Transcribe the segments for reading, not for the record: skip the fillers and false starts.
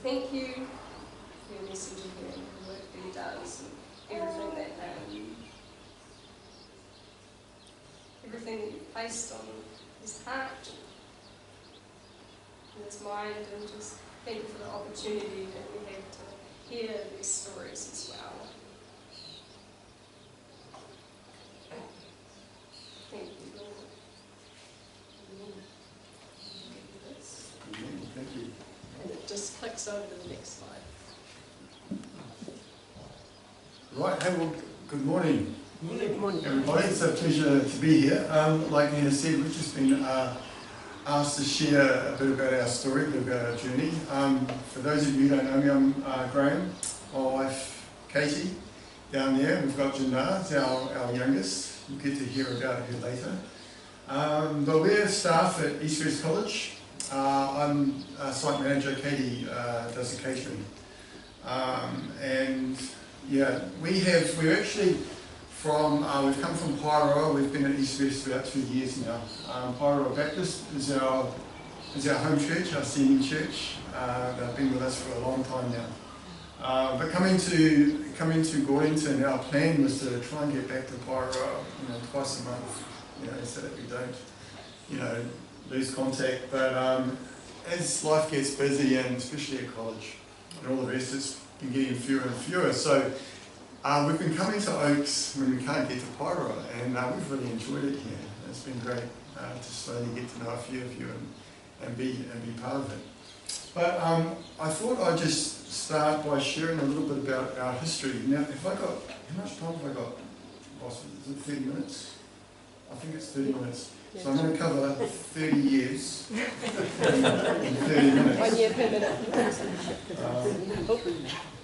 thank you for your message and the work that he does and everything that you've placed on his heart and his mind, and just thank you for the opportunity that we have to hear these stories as well. Thank you, Lord. Thank you. And it just clicks over to the next slide. Right, hey, well, good morning. Good morning. Everybody, it's a pleasure to be here. Like Nina said, we've just been asked to share a bit about our story, a bit about our journey. For those of you who don't know me, I'm Grahame, my wife Katy, down there. We've got Jannah, it's our youngest. You'll get to hear about her later. But we're staff at East West College. I'm a site manager. Katy does the catering. And yeah, we're actually we've come from Paeroa. We've been at East West about 2 years now. Paeroa Baptist is our home church, our senior church. They've been with us for a long time now. But coming to Gordington, our plan was to try and get back to Paeroa, twice a month, so that we don't, lose contact. But as life gets busy, and especially at college and all the rest, it's been getting fewer and fewer. So we've been coming to Oaks when we can't get to Paeroa, and we've really enjoyed it here. It's been great to slowly get to know a few of you and be part of it. But I thought I'd just start by sharing a little bit about our history. Now, how much time have I got, boss? Is it 30 minutes? I think it's 30 minutes. So I'm going to cover 30 years in 30 minutes. 1 year per minute.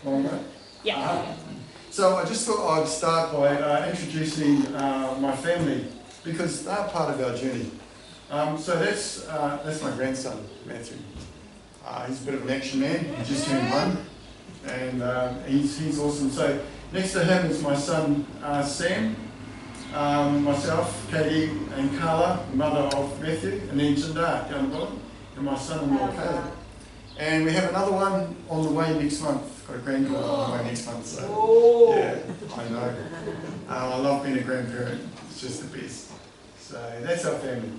Longer? Yeah. So I just thought I'd start by introducing my family, because they're part of our journey. So that's my grandson, Matthew. He's a bit of an action man. He just turned 1, and he's awesome. So next to him is my son Sam, myself, Katy, and Carla, mother of Matthew, and then Jannah down the bottom, and my son-in-law Caleb. And we have another one on the way next month. Got a granddaughter on the way next month. So yeah, I know. I love being a grandparent. It's just the best. So that's our family.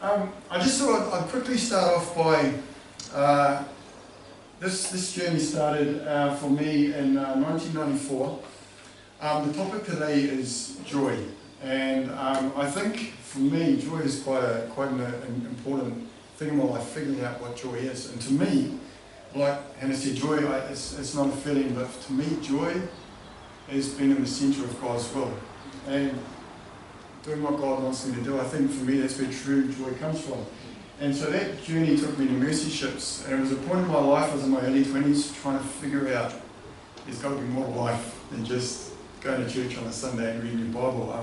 I just thought I'd quickly start off by this journey started for me in 1994. The topic today is joy, and I think for me joy is quite an important thing in my life, figuring out what joy is. And to me, like Hannah said, joy it's not a feeling, but to me joy has been in the centre of God's will and doing what God wants me to do. I think for me that's where true joy comes from. And so that journey took me to Mercy Ships, and it was a point in my life, I was in my early 20s, trying to figure out there's got to be more to life than just going to church on a Sunday and reading the Bible. I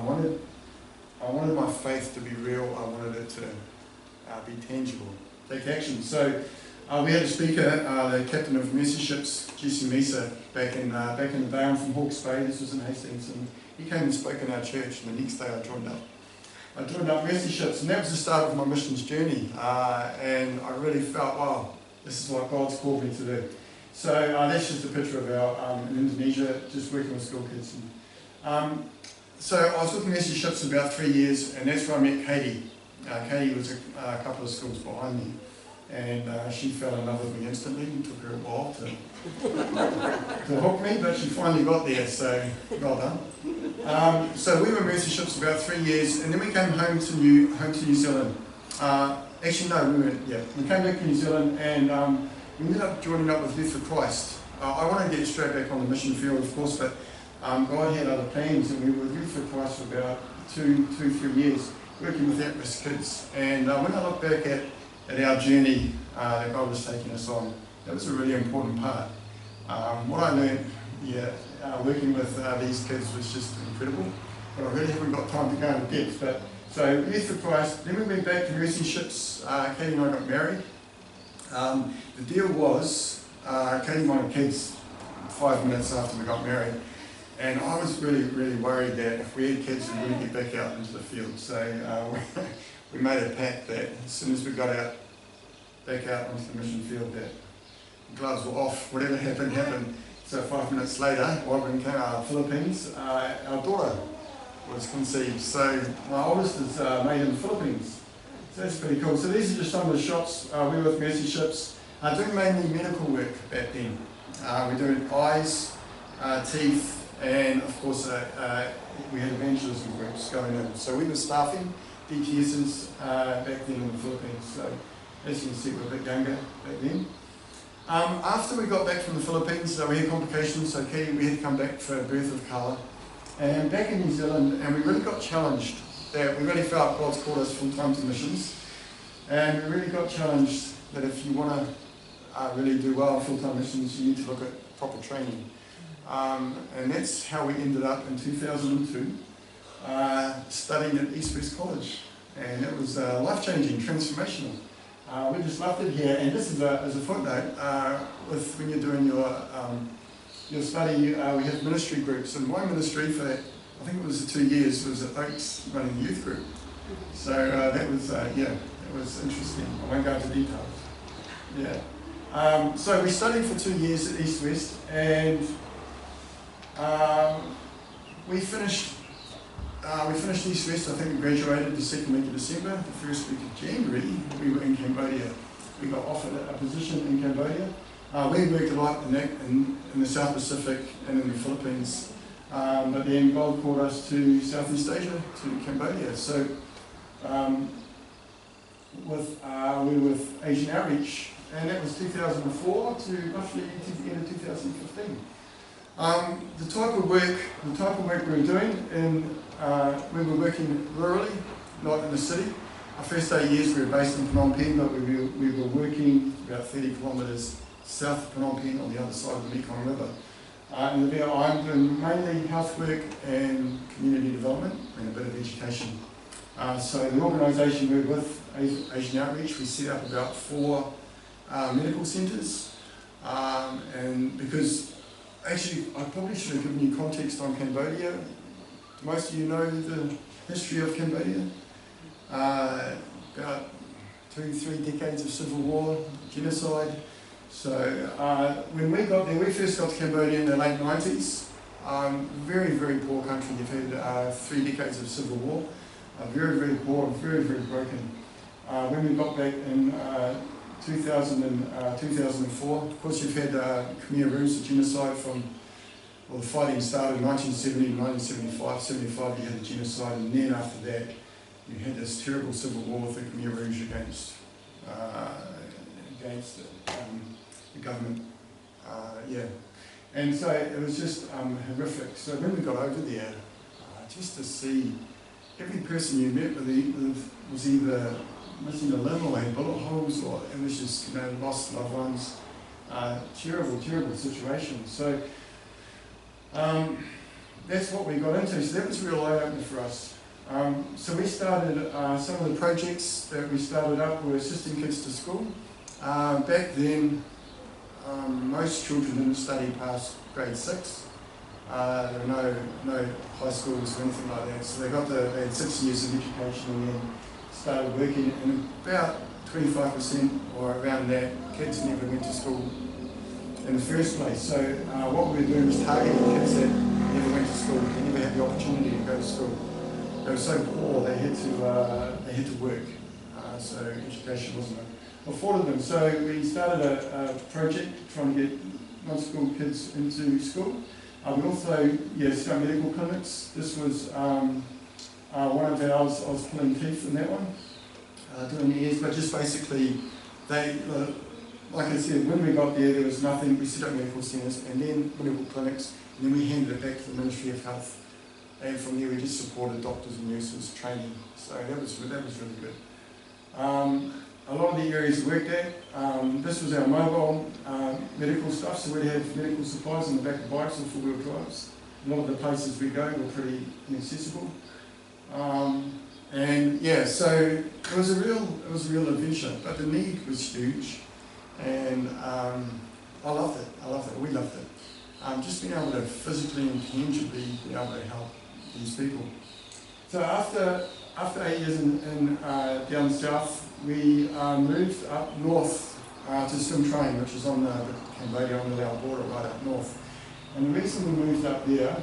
wanted my faith to be real. I wanted it to be tangible, take action. So we had a speaker, the captain of Mercy Ships, Jesse Mesa, back in the day. I'm from Hawke's Bay. This was in Hastings, and he came and spoke in our church. And the next day I joined up Mercy Ships, and that was the start of my missions journey. And I really felt, wow, this is what God's called me to do. So that's just a picture of our in Indonesia, just working with school kids. And, so I was with Mercy Ships for about 3 years, and that's where I met Katy. Katy was a couple of schools behind me, and she fell in love with me instantly. It took her a while to hook me, but she finally got there, so well done. So we were Mercy Ships for about 3 years, and then we came home to New Zealand. Actually, no, we went. Yeah, we came back to New Zealand, and we ended up joining up with Youth for Christ. I want to get straight back on the mission field, of course, but God had other plans, and we were with Youth for Christ for about 3 years, working with at-risk kids. And when I look back at our journey that God was taking us on, that was a really important part. What I learned, working with these kids was just incredible, but I really haven't got time to go into depth. But so Youth for Christ, then we went back to Mercy Ships. Katy and I got married. The deal was, Katy wanted kids 5 minutes after we got married, and I was really, really worried that if we had kids, we wouldn't get back out into the field. So we made a pact that as soon as we got back out onto the mission field, that gloves were off, whatever happened, happened. So 5 minutes later, while we came out of the Philippines, our daughter was conceived. So my oldest is made in the Philippines. So that's pretty cool. So these are just some of the shops. We were with Mercy Ships, doing mainly medical work back then. We doing eyes, teeth, and of course we had evangelism groups going in. So we were staffing DTSs back then in the Philippines. So as you can see, we're a bit younger back then. After we got back from the Philippines, we had complications, so Katy, we had to come back for birth of Carla. And back in New Zealand, and we really got challenged that we really felt God's called us full-time to missions. And we really got challenged that if you want to really do well in full-time missions, you need to look at proper training. And that's how we ended up in 2002 studying at East West College. And it was life-changing, transformational. We just loved it here, and this is as a footnote, when you're doing your study, we have ministry groups, and my ministry for, I think it was 2 years, was at Oaks running the youth group. So that was, yeah, it was interesting. I won't go into details. Yeah. So we studied for 2 years at East West, and we finished East West. I think we graduated the second week of December. The first week of January, we were in Cambodia. We got offered a position in Cambodia. We worked a lot in the South Pacific and in the Philippines, but then God called us to Southeast Asia, to Cambodia. So we were with Asian Outreach, and that was 2004 to roughly the end of 2015. The type of work we were doing, we were working rurally, not in the city. Our first 8 years we were based in Phnom Penh, but we were working about 30 kilometres south of Phnom Penh on the other side of the Mekong River. And there I'm doing mainly health work and community development and a bit of education. So the organisation we're with, Asian Outreach, we set up about 4 medical centres, and because actually I probably should have given you context on Cambodia. Most of you know the history of Cambodia. About 2-3 decades of civil war, genocide. So when we got there, we first got to Cambodia in the late 90s. Very, very poor country. They've had 3 decades of civil war. Very, very poor, very, very broken. When we got back in 2004, of course you've had Khmer Rouge, the genocide from, well, the fighting started in 1970 to 1975. 75 you had the genocide, and then after that you had this terrible civil war with the Khmer Rouge against the government. Yeah. And so it was just horrific. So when we got over there, just to see every person you met with was either missing a limb or had bullet holes, or it was just, lost loved ones. Terrible, terrible situation. So that's what we got into. So that was a real eye-opener for us. So we started, some of the projects that we started up were assisting kids to school. Back then, most children didn't study past grade 6. There were no high schools or anything like that. So they had 6 years of education and then started working, and about 25% or around that, kids never went to school in the first place. So what we were doing was targeting kids that never went to school, they never had the opportunity to go to school. They were so poor they had to work. So education wasn't afforded them. So we started a project trying to get non-school kids into school. We also started medical clinics. This was one of ours. I was pulling teeth in that one, doing the ears, but just basically like I said, when we got there was nothing. We set up medical centres and then medical clinics, and then we handed it back to the Ministry of Health. And from there we just supported doctors and nurses training. So that was really good. A lot of the areas we worked at, this was our mobile medical stuff, so we'd have medical supplies on the back of bikes or four-wheel drives. A lot of the places we go were pretty inaccessible. And yeah, so it was a real adventure, but the need was huge, and I loved it, we loved it. Just being able to physically and tangibly be able to help these people. So after 8 years in down south, we moved up north to swim training, which is on the Cambodia and Laos border right up north. And the reason we moved up there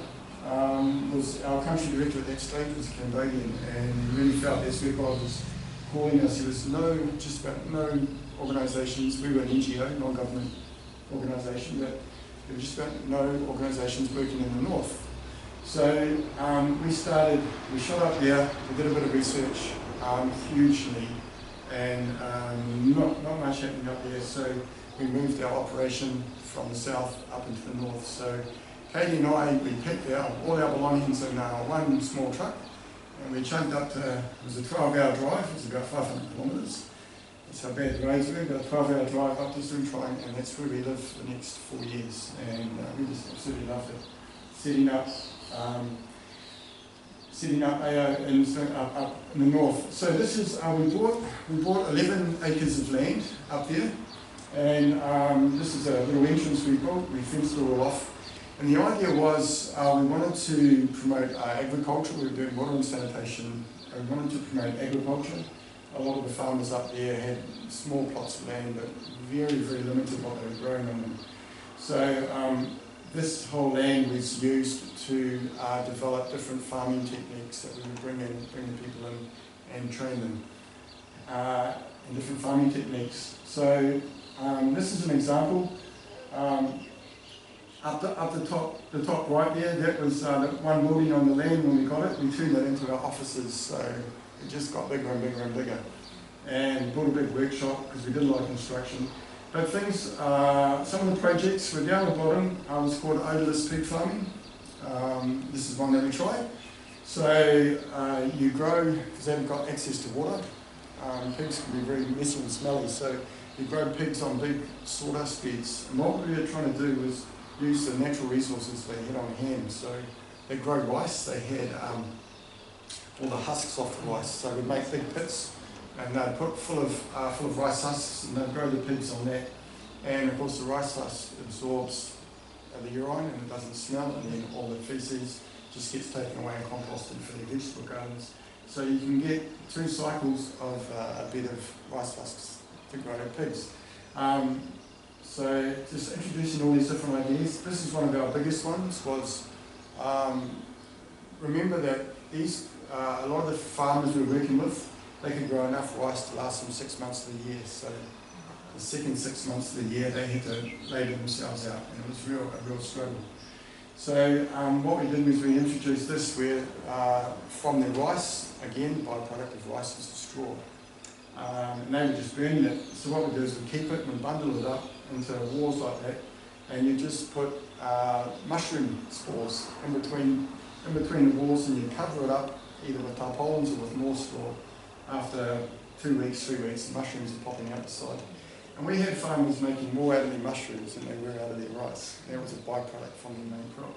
was our country director at that stage was Cambodian, and he really felt their supervisor was calling us. There was just about no organisations. We were an NGO, non-government organisation, but there were just about no organisations working in the north. So we shot up there, we did a bit of research, hugely, and not much happening up there, so we moved our operation from the south up into the north. So Katy and I, we packed all our belongings in one small truck, and we chunked up to, it was a 12-hour drive, it was about 500 kilometres. That's how bad the roads were, about a 12-hour drive up to Swim Trying, and that's where we lived for the next 4 years, and we just absolutely loved it. Setting up AO up in the north. So this is, we bought 11 acres of land up there, and this is a little entrance we built. We fenced it all off, and the idea was we wanted to promote agriculture. We were doing water and sanitation. We wanted to promote agriculture. A lot of the farmers up there had small plots of land, but very, very limited what they were growing on them. So this whole land was used to develop different farming techniques that we would bring the people in and train them in different farming techniques. So this is an example. Up the top right there, that was the one building on the land when we got it. We turned that into our offices, so it just got bigger and bigger and bigger. And built a big workshop because we did a lot of construction. But things, some of the projects were down the bottom. Was called odourless pig farming. This is one that we tried. So you grow, because they haven't got access to water. Pigs can be very messy and smelly, so you grow pigs on big sawdust beds. And what we were trying to do was use the natural resources they had on hand. So they grow rice. They had all the husks off the rice. So we'd make big pits, and they'd put full of rice husks, and they'd grow the pigs on that. And of course the rice husk absorbs the urine, and it doesn't smell, and then all the faeces just gets taken away and composted for the vegetable gardens. So you can get 2 cycles of a bed of rice husks to grow pigs. So just introducing all these different ideas. This is one of our biggest ones. Was remember that these a lot of the farmers we were working with, they could grow enough rice to last them 6 months of the year. So the second 6 months of the year, they had to labour themselves out, and it was a real struggle. So what we did was we introduced this where from the rice, again, byproduct of rice is the straw. And they were just burning it. So what we do is we keep it and we bundle it up into walls like that, and you just put mushroom spores in between the walls, and you cover it up either with tarpaulins or with more straw. After 2 weeks, 3 weeks, the mushrooms are popping out the side. And we had farmers making more out of their mushrooms than they were out of their rice. That was a byproduct from the main crop.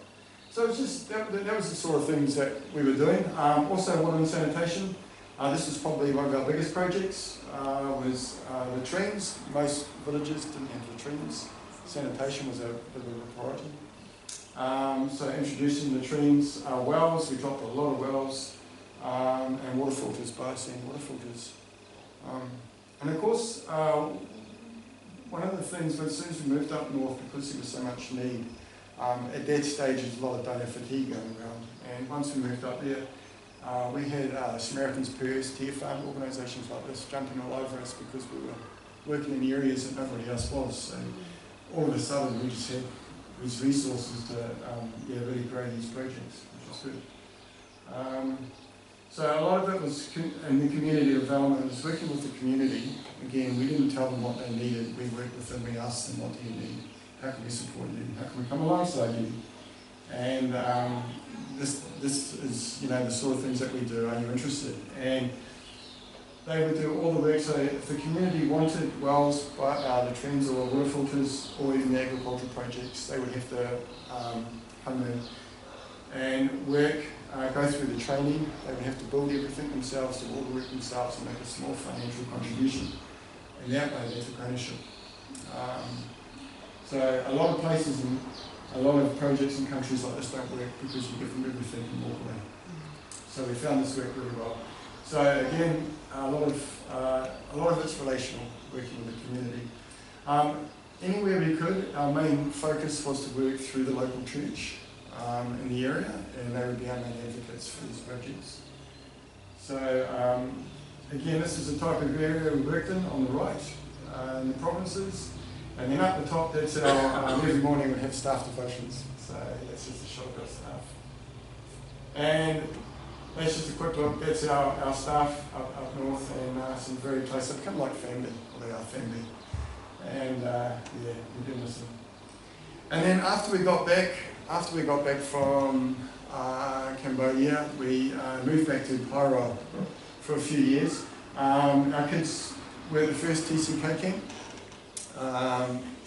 So it was just, that was the sort of things that we were doing. Also water and sanitation. This was probably one of our biggest projects, was latrines. Most villages didn't have latrines. Sanitation was a bit of a priority. So introducing latrines, wells, we dropped a lot of wells, and water filters, biosand water filters. And of course, one of the things, as soon as we moved up north, because there was so much need, at that stage there was a lot of donor fatigue going around. And once we moved up there, we had Samaritans Purse, Tear Farm, organisations like this jumping all over us because we were working in areas that nobody else was. So all of a sudden we just had these resources to really grow these projects, which was good. So a lot of it was in the community development. It was working with the community. Again, we didn't tell them what they needed. We worked with them. We asked them, what do you need? How can we support you? How can we come alongside you? And this is the sort of things that we do. Are you interested? And they would do all the work. So if the community wanted wells, latrines or water filters, or even the agricultural projects, they would have to come in and work, go through the training. They would have to build everything themselves, do all the work themselves, and make a small financial contribution. And that way they took ownership. So a lot of places and a lot of projects in countries like this don't work because you give them everything and walk away. So we found this worked really well. So again, a lot of it's relational, working with the community. Anywhere we could, our main focus was to work through the local church in the area, and they would be our main advocates for these projects. So again, this is the type of area we worked in on the right, in the provinces, and then up the top, that's our, every morning we have staff devotions, so that's just a shot of our staff. And that's just a quick look, that's our staff up north, and some very close, they're kind of like family, or they are family. And yeah, we do miss them. And then after we got back from Cambodia, we moved back to Paira for a few years. Our kids were at the first TCK camp,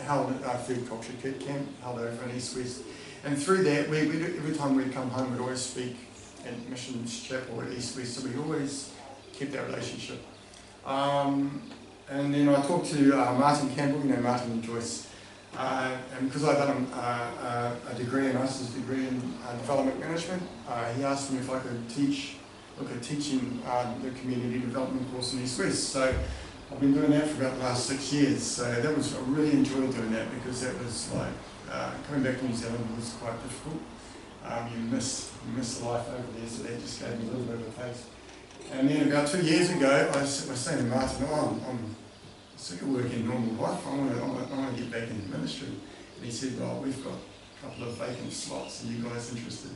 held our third culture kid camp, held over in East West. And through that, we every time we'd come home, we'd always speak at Missions Chapel at East West, so we always kept that relationship. And then I talked to Martin Campbell, you know Martin and Joyce, and because I'd done a degree, a master's degree in development management, he asked me if I could look at teaching the community development course in East West. So I've been doing that for about the last 6 years. So that was, I really enjoyed doing that because that was like, coming back to New Zealand was quite difficult. You miss life over there, so that just gave me a little bit of a taste. And then about 2 years ago, I was saying to Martin, I'm sick of working normal life, I want to get back into ministry. And he said, well, we've got a couple of vacant slots, are you guys interested?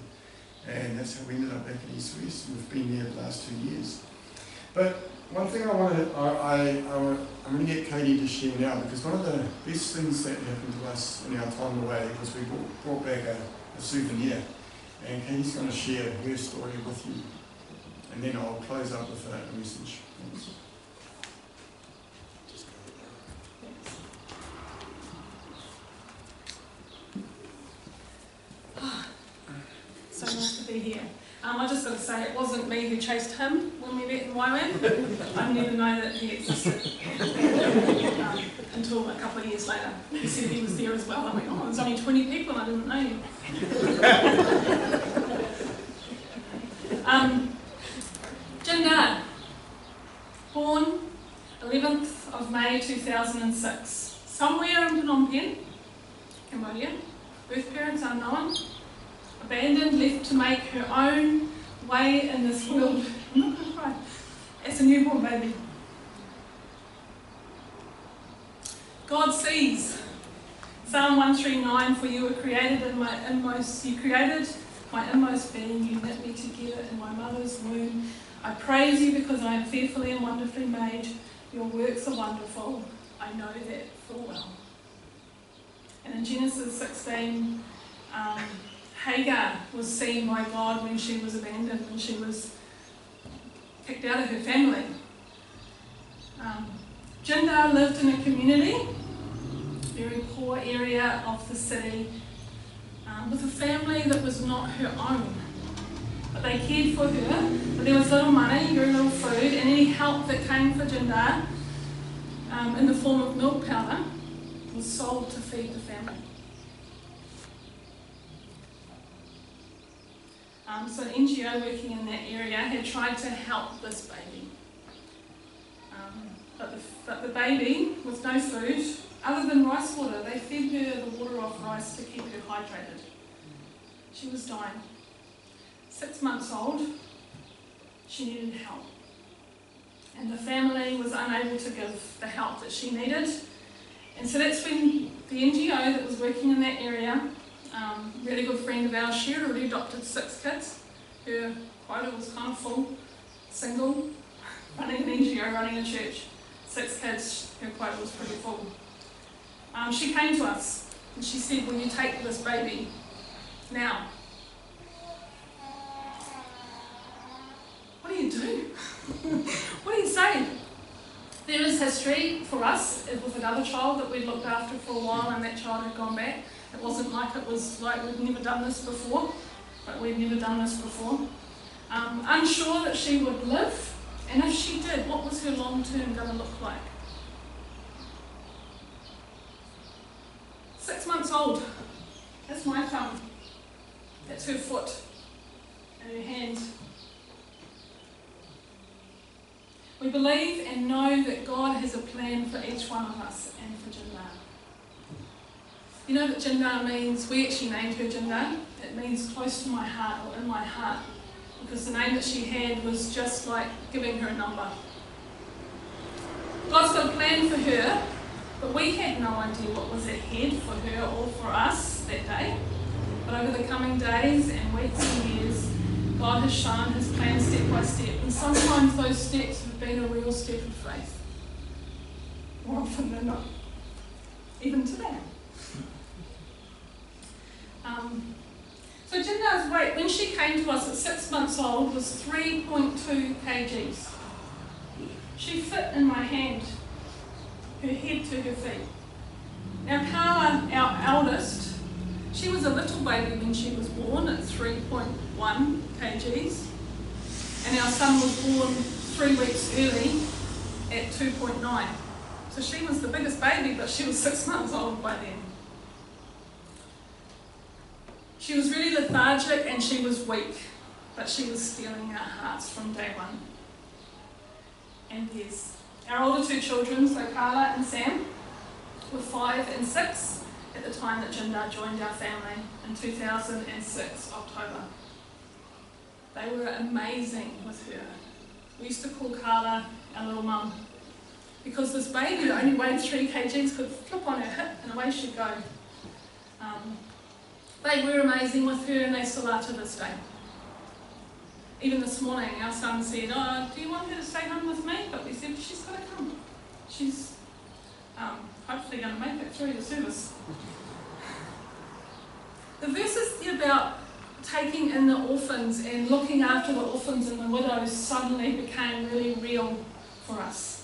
And that's how we ended up back at East West. We've been there the last 2 years. But one thing I'm going to get Katy to share now, because one of the best things that happened to us in our time away was we brought back a souvenir. And Katy's going to share her story with you. And then I'll close up with a message. Thanks. So nice to be here. I just got to say, it wasn't me who chased him when we met in Waiwan. I never know that he existed until a couple of years later. He said he was there as well. I went, oh, there's only 20 people, I didn't know you. Jinder, born 11th of May 2006, somewhere in Phnom Penh, Cambodia. Birth parents unknown. Abandoned, left to make her own way in this world. I'm not going to cry. As a newborn baby. God sees. Psalm 139, for you were created in my inmost, you created my inmost being, you knit me together in my mother's womb. I praise you because I am fearfully and wonderfully made. Your works are wonderful. I know that full well. And in Genesis 16, Hagar was seen by God when she was abandoned, when she was kicked out of her family. Jinder lived in a community, very poor area of the city, with a family that was not her own. But they cared for her, but there was little money, very little food, and any help that came for Jinder in the form of milk powder was sold to feed the family. So an NGO working in that area had tried to help this baby. But the baby, with no food, other than rice water, they fed her the water off rice to keep her hydrated. She was dying. 6 months old, she needed help. And the family was unable to give the help that she needed. And so that's when the NGO that was working in that area, really good friend of ours, she had already adopted 6 kids. Her quota was kind of full, single, running an NGO, running a church. 6 kids, her quota was pretty full. She came to us and she said, will you take this baby now? What do you do? What do you say? There is history for us with another child that we'd looked after for a while, and that child had gone back. It wasn't like it was like we'd never done this before, but we'd never done this before. Unsure that she would live, and if she did, what was her long term going to look like? 6 months old. That's my thumb. That's her foot and her hand. We believe and know that God has a plan for each one of us and for Jinder. You know that Jinder means, we actually named her Jinder. It means close to my heart or in my heart, because the name that she had was just like giving her a number. God's got a plan for her, but we had no idea what was ahead for her or for us that day. But over the coming days and weeks and years, God has shown his plan step by step, and sometimes those steps have been a real step of faith. More often than not. Even today. So Jinder's weight, when she came to us at 6 months old, was 3.2 kgs. She fit in my hand, her head to her feet. Now Carla, our eldest, she was a little baby when she was born at 3.1 kgs. And our son was born 3 weeks early at 2.9. So she was the biggest baby, but she was 6 months old by then. She was really lethargic and she was weak, but she was stealing our hearts from day one. And yes, our older 2 children, so Carla and Sam, were 5 and 6 at the time that Jinder joined our family in 2006, October. They were amazing with her. We used to call Carla our little mum, because this baby that only weighed 3 kgs could flip on her hip and away she'd go. They were amazing with her, and they still are to this day. Even this morning, our son said, "Oh, do you want her to stay home with me?" But we said, "She's got to come. She's hopefully going to make it through the service." The verse is about taking in the orphans and looking after the orphans and the widows suddenly became really real for us.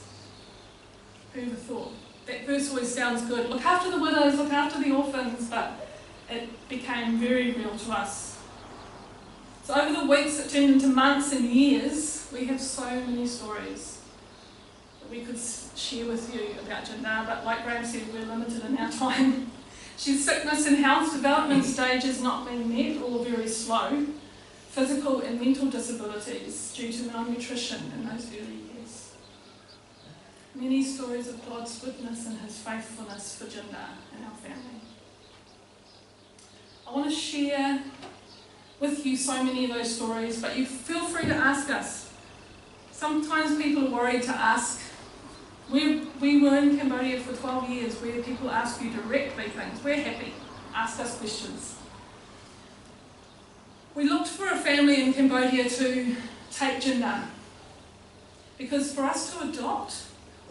Who'd have thought? That verse always sounds good. Look after the widows, look after the orphans, but it became very real to us. So over the weeks it turned into months and years. We have so many stories that we could share with you about Jinder, but like Grahame said, we're limited in our time. She's sickness and health development stages not being met or very slow, physical and mental disabilities due to malnutrition in those early years. Many stories of God's goodness and his faithfulness for Jinder and our family. I want to share with you so many of those stories, but you feel free to ask us. Sometimes people are worried to ask. We were in Cambodia for 12 years where people ask you directly things. We're happy. Ask us questions. We looked for a family in Cambodia to take Jinder, because for us to adopt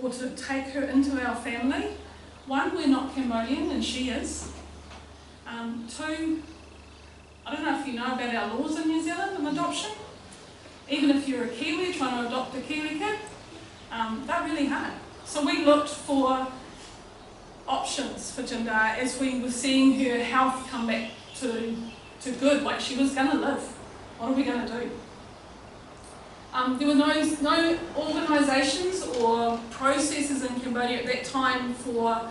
or to take her into our family, 1, we're not Cambodian and she is. 2, I don't know if you know about our laws in New Zealand on adoption. Even if you're a Kiwi trying to adopt a Kiwi kid, they're really hard. So we looked for options for Jinder as we were seeing her health come back to good, like she was going to live. What are we going to do? There were no organisations or processes in Cambodia at that time for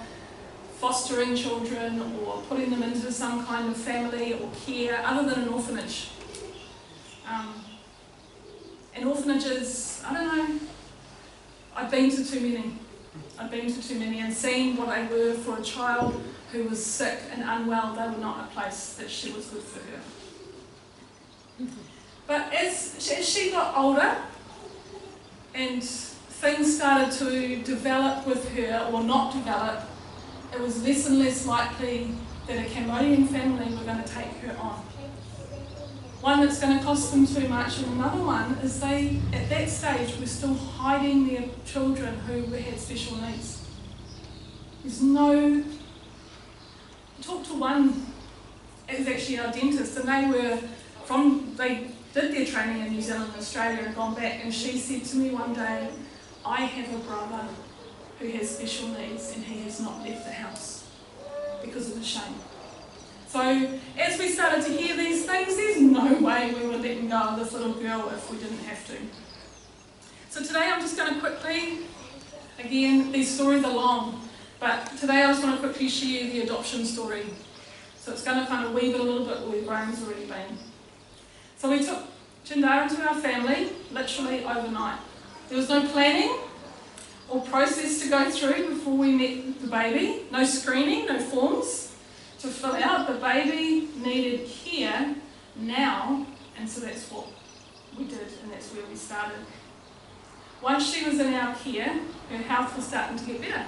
fostering children or putting them into some kind of family or care other than an orphanage. And orphanages, I don't know, I've been to too many and seen what they were for a child who was sick and unwell. They were not a place that she was good for her. But as she got older and things started to develop with her or not develop, it was less and less likely that a Cambodian family were going to take her on. One that's going to cost them too much, and another one is they, at that stage, were still hiding their children who had special needs. There's no... I talked to one, it was actually our dentist, and they did their training in New Zealand and Australia and gone back, and she said to me one day, "I have a brother who has special needs and he has not left the house because of the shame." So as we started to hear these things, there's no way we were letting go of this little girl if we didn't have to. So today I'm just going to quickly, again, these stories are long, but today I just want to quickly share the adoption story. So it's going to kind of weave it a little bit where Graham's already been. So we took Jinder into our family literally overnight. There was no planning or process to go through before we met the baby. No screening, no forms to fill out. The baby needed care now, and so that's what we did, and that's where we started. Once she was in our care, her health was starting to get better.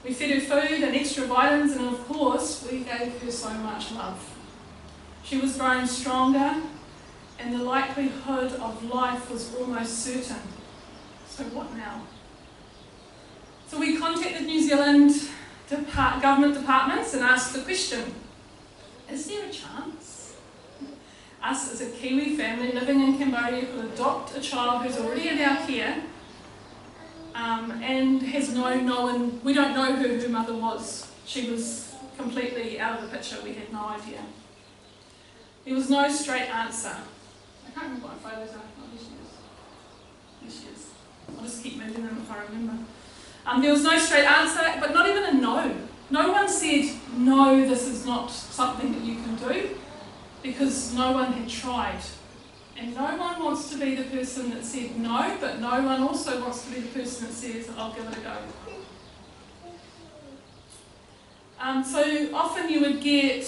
We fed her food and extra vitamins, and of course, we gave her so much love. She was growing stronger, and the likelihood of life was almost certain. So what now? So we contacted New Zealand government departments and asked the question, is there a chance us as a Kiwi family living in Cambodia could adopt a child who's already in our care and has we don't know who her mother was. She was completely out of the picture, we had no idea. There was no straight answer. I can't remember what my photos are. Oh, there she is. There she is. I'll just keep moving them if I remember. There was no straight answer, but not even a no. No one said, no, this is not something that you can do, because no one had tried. And no one wants to be the person that said no, but no one also wants to be the person that says, I'll give it a go. So often you would get,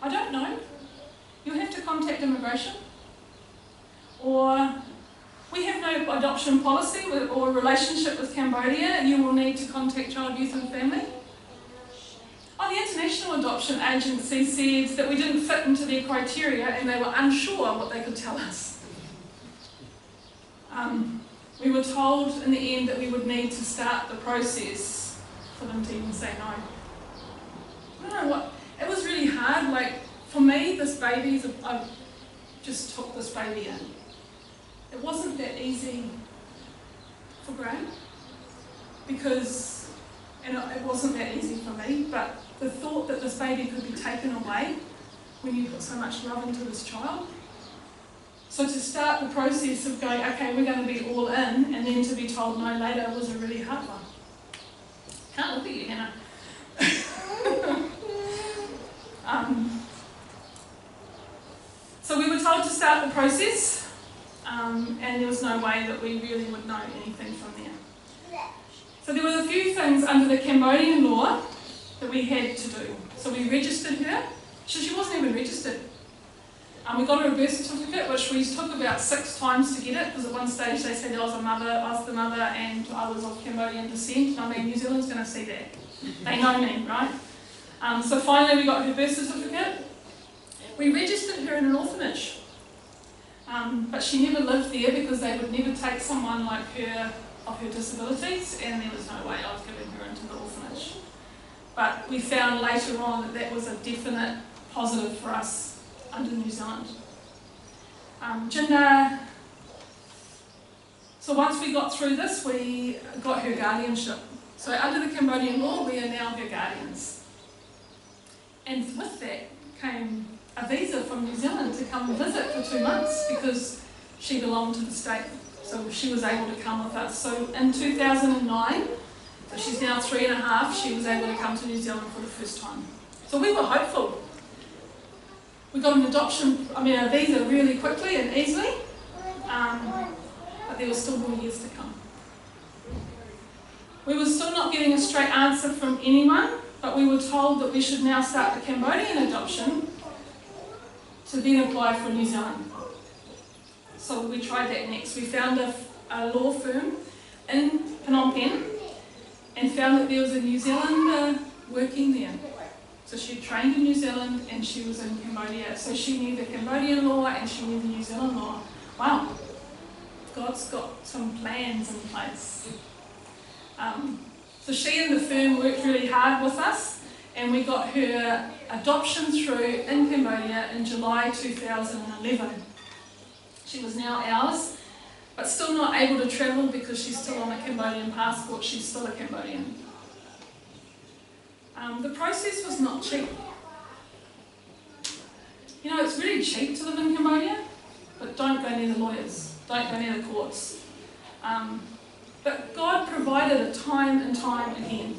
I don't know, you'll have to contact immigration, or we have no adoption policy or relationship with Cambodia, you will need to contact Child, Youth and Family. Oh, the International Adoption Agency said that we didn't fit into their criteria and they were unsure what they could tell us. We were told in the end that we would need to start the process for them to even say no. I don't know what, it was really hard. Like, for me, this baby, I just took this baby in. It wasn't that easy for Grahame, because, and it wasn't that easy for me, but the thought that this baby could be taken away when you put so much love into this child. So to start the process of going, okay, we're going to be all in, and then to be told no later was a really hard one. Can't look at you, Hannah. So we were told to start the process, and there was no way that we really would know anything from there. So there were a few things under the Cambodian law that we had to do. So we registered her. She wasn't even registered. We got her a birth certificate, which we took about 6 times to get it, because at one stage they said I was the mother, and I was of Cambodian descent. I mean, New Zealand's going to see that. They know me, right? So finally we got her birth certificate. We registered her in an orphanage, but she never lived there because they would never take someone like her of her disabilities, and there was no way I was giving her into the orphanage. But we found later on that that was a definite positive for us under New Zealand. So once we got through this, we got her guardianship. So under the Cambodian law, we are now her guardians. And with that came a visa from New Zealand to come visit for 2 months, because she belonged to the state. So she was able to come with us. So in 2009, so she's now 3.5, she was able to come to New Zealand for the first time. So we were hopeful. We got a visa really quickly and easily, but there was still more years to come. We were still not getting a straight answer from anyone, but we were told that we should now start the Cambodian adoption to then apply for New Zealand. So we tried that next. We found a law firm in Phnom Penh and found that there was a New Zealander working there. So she trained in New Zealand and she was in Cambodia. So she knew the Cambodian law and she knew the New Zealand law. Wow, God's got some plans in place. So she and the firm worked really hard with us, and we got her adoption through in Cambodia in July 2011. She was now ours, but still not able to travel because she's still on a Cambodian passport. She's still a Cambodian. The process was not cheap. You know, it's really cheap to live in Cambodia, but don't go near the lawyers, don't go near the courts. But God provided it time and time again.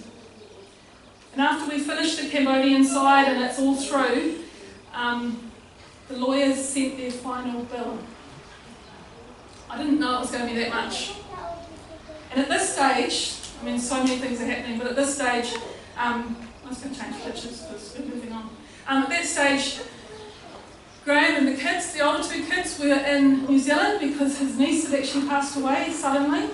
And after we finished the Cambodian side and it's all through, the lawyers sent their final bill. I didn't know it was going to be that much. And at this stage, I mean, so many things are happening, but at this stage, I'm just going to change pictures because we're moving on. At that stage, Grahame and the kids, the older two kids, were in New Zealand because his niece had actually passed away suddenly.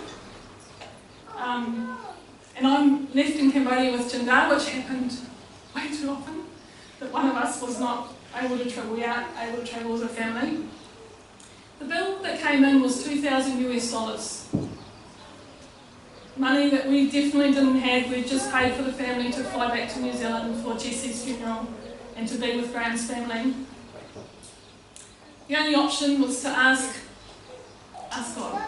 And I'm left in Cambodia with Jinder, which happened way too often, that one of us was not able to travel. We aren't able to travel as a family. The bill that came in was $2,000 US. Money that we definitely didn't have. We'd just paid for the family to fly back to New Zealand for Jesse's funeral and to be with Graham's family. The only option was to ask God.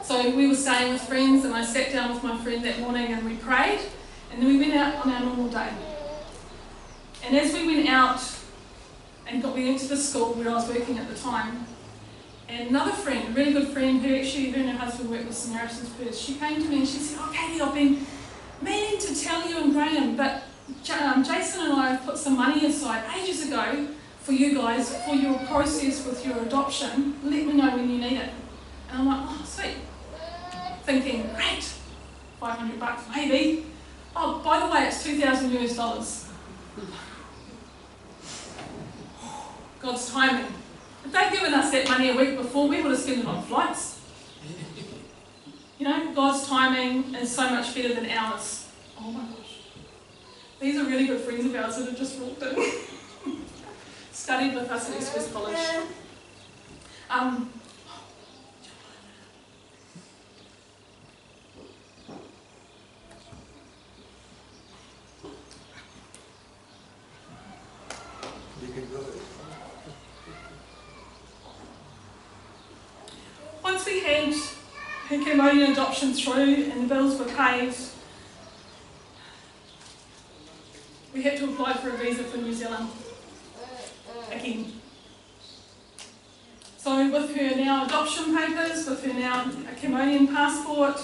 So we were staying with friends, and I sat down with my friend that morning and we prayed, and then we went out on our normal day. And as we went out and we went to the school where I was working at the time, and another friend, a really good friend, her and her husband worked with Samaritans First, she came to me and she said, "Oh, Katy, I've been meaning to tell you and Grahame, but Jason and I have put some money aside ages ago for you guys, for your process with your adoption. Let me know when you need it." And I'm like, "Oh, sweet." Thinking, great, $500 maybe. Oh, by the way, it's $2,000 US. God's timing. If they'd given us that money a week before, we would have spent it on flights. You know, God's timing is so much better than ours. Oh my gosh. These are really good friends of ours that have just walked in. Studied with us at Express College. Once we had her Cambodian adoption through and the bills were paid, we had to apply for a visa for New Zealand again. So with her now adoption papers, with her now a Cambodian passport,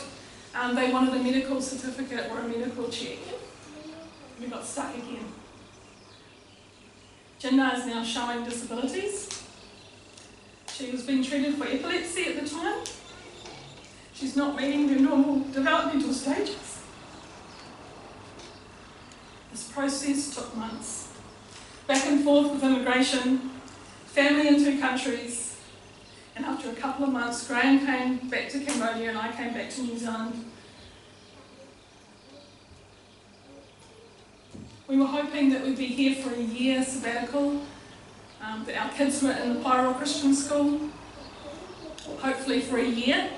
they wanted a medical certificate or a medical check. We got stuck again. Jinder is now showing disabilities. She was being treated for epilepsy at the time. She's not meeting her normal developmental stages. This process took months. Back and forth with immigration, family in 2 countries, and after a couple of months, Grahame came back to Cambodia and I came back to New Zealand. We were hoping that we'd be here for a year sabbatical, that our kids were in the Pyro Christian School, hopefully for a year.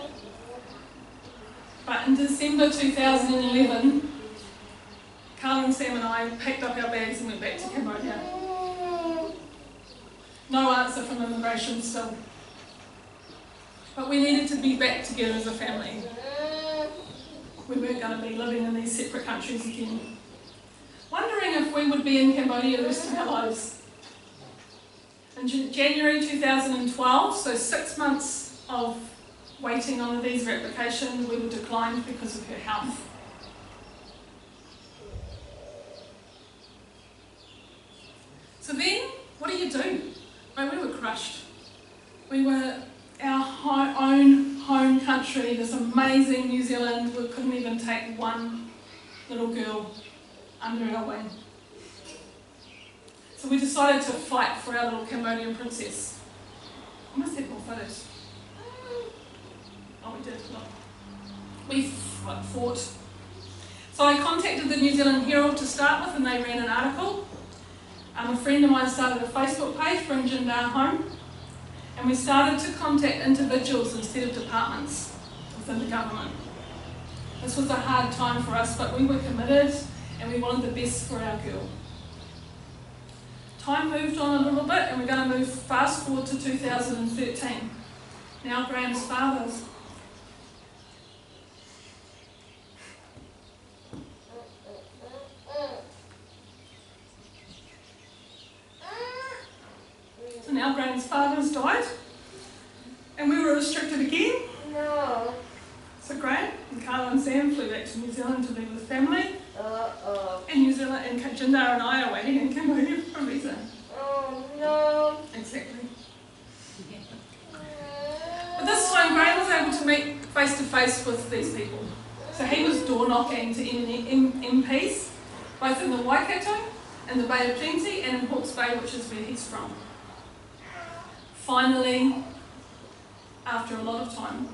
But in December 2011, Carl and Sam and I packed up our bags and went back to Cambodia. No answer from immigration still. But we needed to be back together as a family. We weren't going to be living in these separate countries again. Wondering if we would be in Cambodia the rest of our lives. In January 2012, so 6 months of waiting on a visa application, we were declined because of her health. So then, what do you do? Well, we were crushed. We were our own home country, this amazing New Zealand. We couldn't even take one little girl under our wing. So we decided to fight for our little Cambodian princess. I must have more photos. Oh, we did. Look. We fought. So I contacted the New Zealand Herald to start with, and they ran an article. A friend of mine started a Facebook page, Bring Jinder Home, and we started to contact individuals instead of departments within the government. This was a hard time for us, but we were committed and we wanted the best for our girl. Time moved on a little bit, and we're going to move fast forward to 2013. Now Graham's father's. So now Graham's father's died, and we were restricted again. No. So Grahame and Carla and Sam flew back to New Zealand to be with family. And New Zealand and Jinder and I are waiting in Cambodia for a visa. Oh no. Exactly. But this time Grahame face to face with these people. So he was door knocking to MPs, both in the Waikato, in the Bay of Plenty, and in Hawke's Bay, which is where he's from. Finally, after a lot of time,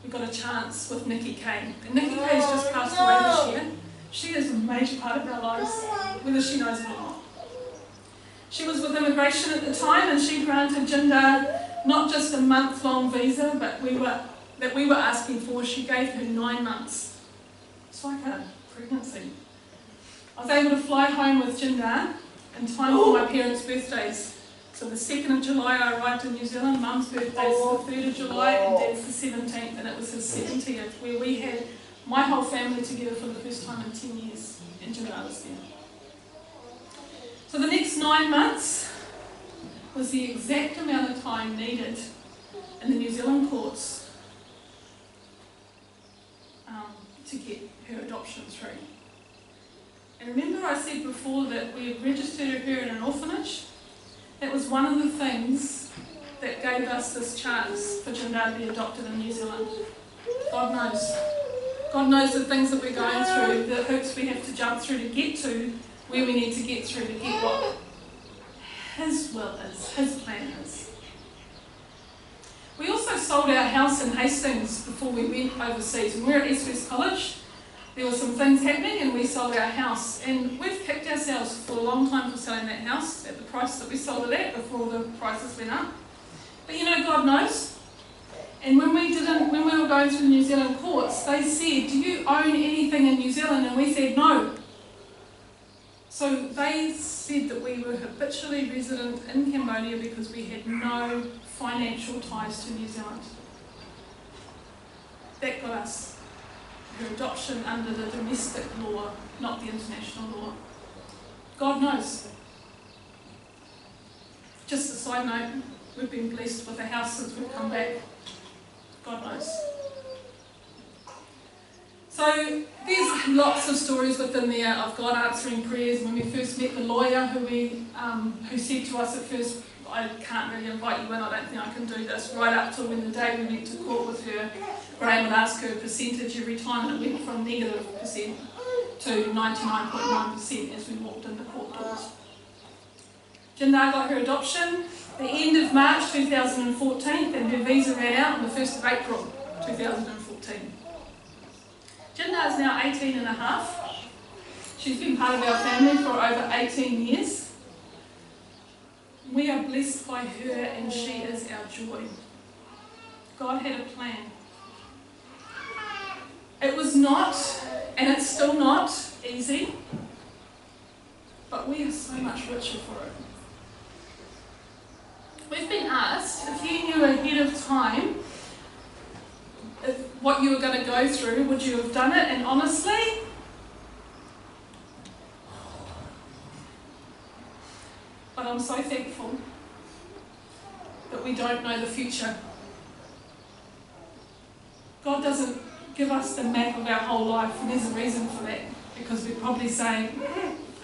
we got a chance with Nikki Kane. And Nikki Kane's just passed away this year. She is a major part of our lives, whether she knows it or not. She was with immigration at the time, and she granted Jinder not just a month-long visa, but we were asking for. She gave her 9 months. It's like a pregnancy. I was able to fly home with Jinder in time for my parents' birthdays. So the 2nd of July I arrived in New Zealand. Mum's birthday is the 3rd of July and Dad's the 17th, and it was his 70th, where we had my whole family together for the first time in 10 years, and Jinder was there. So the next 9 months was the exact amount of time needed in the New Zealand courts to get her adoption through. And remember I said before that we had registered her in an orphanage? That was one of the things that gave us this chance for Jinder to be adopted in New Zealand. God knows. God knows the things that we're going through, the hoops we have to jump through to get to where we need to get through to get what His will is, His plan is. We also sold our house in Hastings before we went overseas. When we were at East West College, there were some things happening and we sold our house. And we've kicked ourselves for a long time for selling that house at the price that we sold it at before the prices went up. But you know, God knows. And when we were going through the New Zealand courts, they said, do you own anything in New Zealand? And we said, no. So they said that we were habitually resident in Cambodia because we had no financial ties to New Zealand. That got us her adoption under the domestic law, not the international law. God knows. Just a side note, we've been blessed with a house since we've come back. God knows. So there's lots of stories within there of God answering prayers. When we first met the lawyer who said to us at first, I can't really invite you in, I don't think I can do this, right up till when the day we went to court with her, Grahame would ask her percentage every time, and it went from -% to 99.9% as we walked in the court doors. Jinder got her adoption the end of March 2014, and her visa ran out on the 1st of April 2014. Jinder is now 18 and a half. She's been part of our family for over 18 years. We are blessed by her and she is our joy. God had a plan. It was not, and it's still not, easy, but we are so much richer for it. We've been asked, if you knew ahead of time what you were going to go through, would you have done it? And honestly, but I'm so thankful that we don't know the future. God doesn't give us the map of our whole life, and there's a reason for that, because we're probably saying,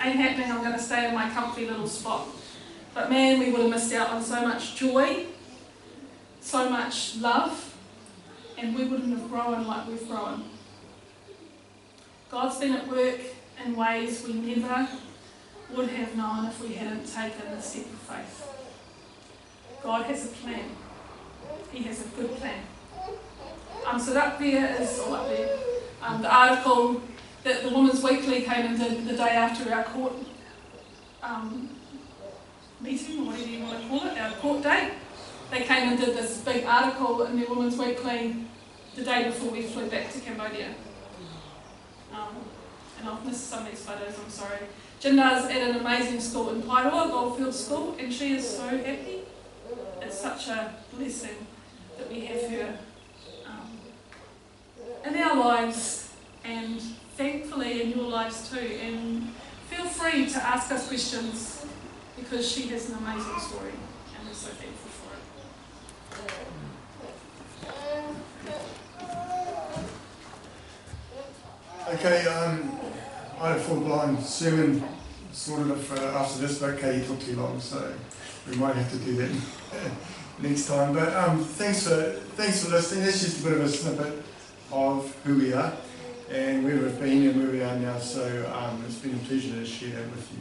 ain't happening, I'm going to stay in my comfy little spot. But man, we would have missed out on so much joy, so much love, and we wouldn't have grown like we've grown. God's been at work in ways we never would have known if we hadn't taken the step of faith. God has a plan. He has a good plan. So up there is, the article that the Women's Weekly came and did the day after our court meeting, or whatever you want to call it, our court date. They came and did this big article in their Women's Weekly the day before we flew back to Cambodia. And I've missed some of these photos, I'm sorry. Jinder's at an amazing school in Pairoa, Goldfield School, and she is so happy. It's such a blessing that we have her in our lives, and thankfully in your lives too. And feel free to ask us questions, because she has an amazing story, and we're so thankful for it. Okay, I had a full-blown sermon sorted of after this, but Katie took too long, so we might have to do that next time. But thanks for listening. That's just a bit of a snippet of who we are and where we've been and where we are now. So it's been a pleasure to share that with you.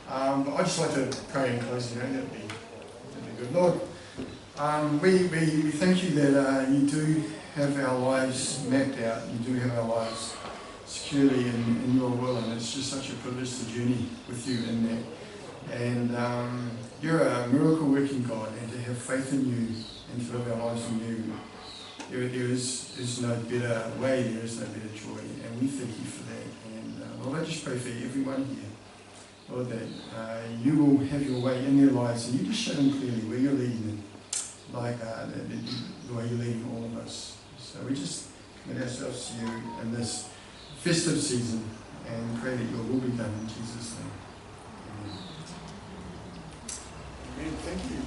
But I'd just like to pray in closing. That'd be good. Lord, we thank you that you do have our lives mapped out. You do have our lives securely in your will, and it's just such a privilege to journey with you in that. And you're a miracle working God, and to have faith in you and to live our lives in you, there is no better way, there is no better joy, and we thank you for that. And Lord, I just pray for everyone here, Lord, that you will have your way in their lives, and you just show them clearly where you're leading them, like the way you're leading all of us. So we just commit ourselves to you in this festive season and pray that your will be done in Jesus' name. Amen. Amen. Thank you.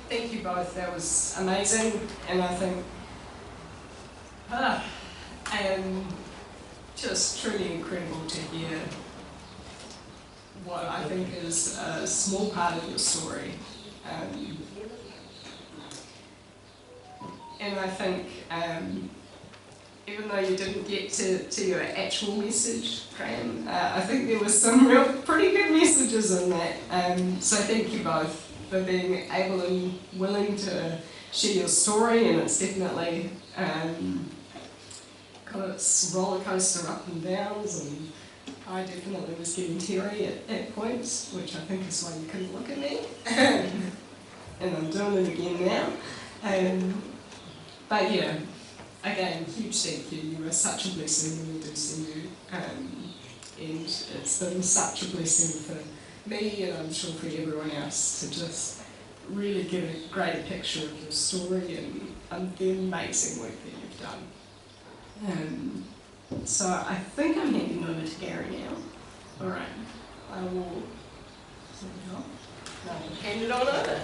Thank you both. That was amazing, and I think and just truly incredible to hear what I think is a small part of your story. And I think even though you didn't get to your actual message, Grahame, I think there was some real pretty good messages in that. So thank you both for being able and willing to share your story, and it's definitely got its roller coaster up and downs, and I definitely was getting teary at points, which I think is why you couldn't look at me. And I'm doing it again now. But yeah, again, huge thank you. You were such a blessing when we did see you. And it's been such a blessing for me, and I'm sure for everyone else, to just really get a greater picture of your story and the amazing work that you've done. So I think I'm handing over to Gary now. All right, I will hand it on over.